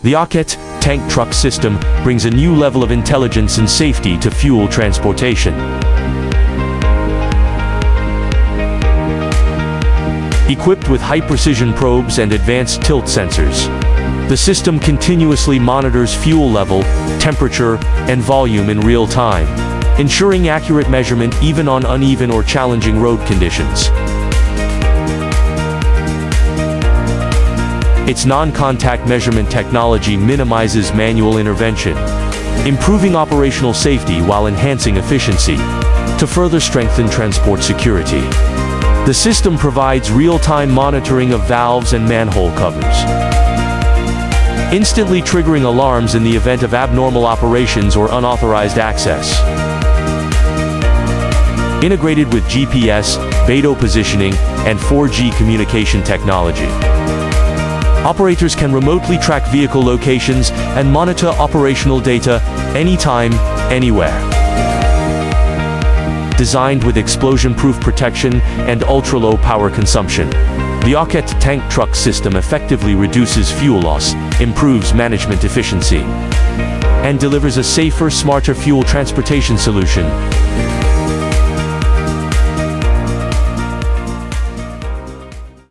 The OKet tank truck system brings a new level of intelligence and safety to fuel transportation. Equipped with high-precision probes and advanced tilt sensors, the system continuously monitors fuel level, temperature, and volume in real time, ensuring accurate measurement even on uneven or challenging road conditions. Its non-contact measurement technology minimizes manual intervention, improving operational safety while enhancing efficiency. To further strengthen transport security, the system provides real-time monitoring of valves and manhole covers, instantly triggering alarms in the event of abnormal operations or unauthorized access. Integrated with GPS, BeiDou positioning, and 4G communication technology, operators can remotely track vehicle locations and monitor operational data anytime, anywhere. Designed with explosion-proof protection and ultra-low power consumption, the OKet tank truck system effectively reduces fuel loss, improves management efficiency, and delivers a safer, smarter fuel transportation solution.